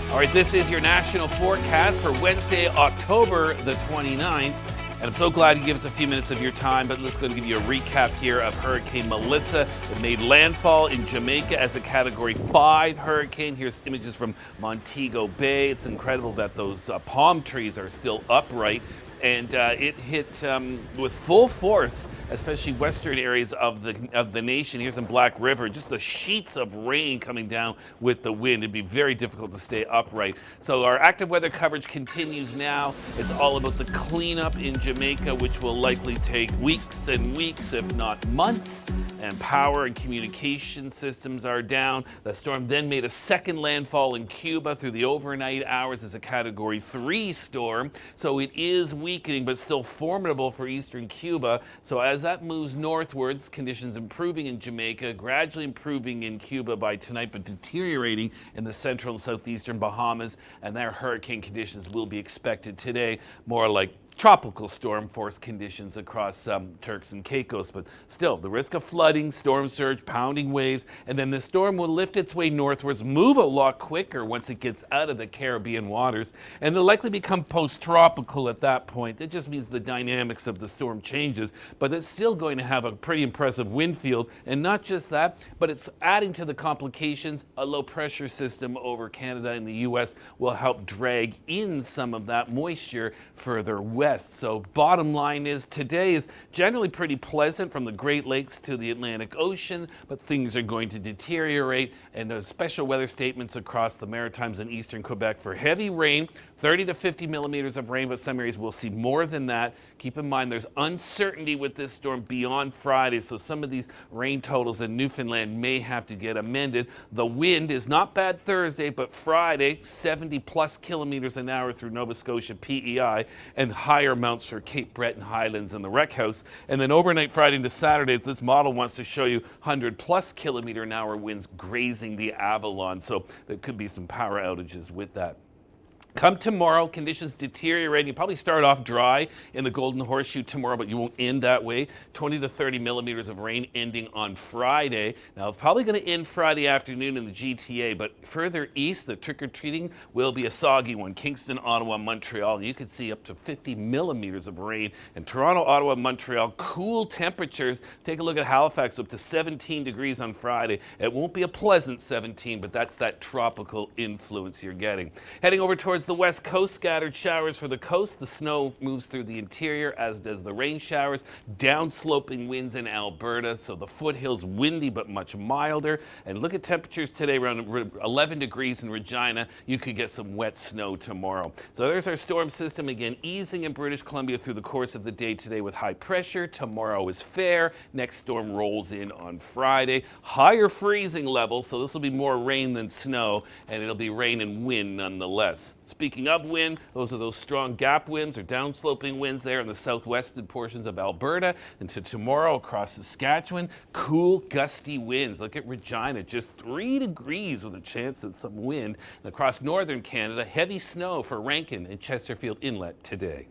All right, this is your national forecast for Wednesday, October the 29th. And I'm so glad you give us a few minutes of your time, but let's go and give you a recap here of Hurricane Melissa. It made landfall in Jamaica as a Category 5 hurricane. Here's images from Montego Bay. It's incredible that those palm trees are still upright. And it hit with full force, especially western areas of the nation. Here's in Black River, just the sheets of rain coming down with the wind. It'd be very difficult to stay upright. So our active weather coverage continues now. It's all about the cleanup in Jamaica, which will likely take weeks and weeks, if not months. And power and communication systems are down. The storm then made a second landfall in Cuba through the overnight hours as a Category 3 storm. So it is weakening, but still formidable for eastern Cuba. So as that moves northwards, conditions improving in Jamaica, gradually improving in Cuba by tonight, but deteriorating in the central and southeastern Bahamas. And their hurricane conditions will be expected today, more like tropical storm force conditions across Turks and Caicos, but still the risk of flooding, storm surge, pounding waves, and then the storm will lift its way northwards, move a lot quicker once it gets out of the Caribbean waters, and it'll likely become post-tropical at that point. It just means the dynamics of the storm changes, but it's still going to have a pretty impressive wind field, and not just that, but it's adding to the complications. A low pressure system over Canada and the US will help drag in some of that moisture further west. So bottom line is today is generally pretty pleasant from the Great Lakes to the Atlantic Ocean, but things are going to deteriorate, and there's special weather statements across the Maritimes and eastern Quebec for heavy rain, 30 to 50 millimeters of rain, but some areas will see more than that. Keep in mind there's uncertainty with this storm beyond Friday, so some of these rain totals in Newfoundland may have to get amended. The wind is not bad Thursday, but Friday, 70 plus kilometers an hour through Nova Scotia PEI, and higher amounts for Cape Breton Highlands and the Wreck House. And then overnight Friday into Saturday, this model wants to show you 100 plus kilometer an hour winds grazing the Avalon. So there could be some power outages with that. Come tomorrow, conditions deteriorate. You probably start off dry in the Golden Horseshoe tomorrow, but you won't end that way. 20 to 30 millimeters of rain ending on Friday. Now, it's probably going to end Friday afternoon in the GTA, but further east, the trick-or-treating will be a soggy one. Kingston, Ottawa, Montreal, and you could see up to 50 millimeters of rain. In Toronto, Ottawa, Montreal, cool temperatures. Take a look at Halifax, up to 17 degrees on Friday. It won't be a pleasant 17, but that's that tropical influence you're getting. Heading over towards the west coast, scattered showers for the coast. The snow moves through the interior, as does the rain showers. Downsloping winds in Alberta, so the foothills windy but much milder. And look at temperatures today, around 11 degrees in Regina. You could get some wet snow tomorrow. So there's our storm system again, easing in British Columbia through the course of the day today with high pressure. Tomorrow is fair. Next storm rolls in on Friday. Higher freezing levels, so this will be more rain than snow, and it'll be rain and wind nonetheless. Speaking of wind, those are those strong gap winds or downsloping winds there in the southwestern portions of Alberta. And to tomorrow across Saskatchewan, cool, gusty winds. Look at Regina, just 3 degrees with a chance of some wind. And across northern Canada, heavy snow for Rankin and Chesterfield Inlet today.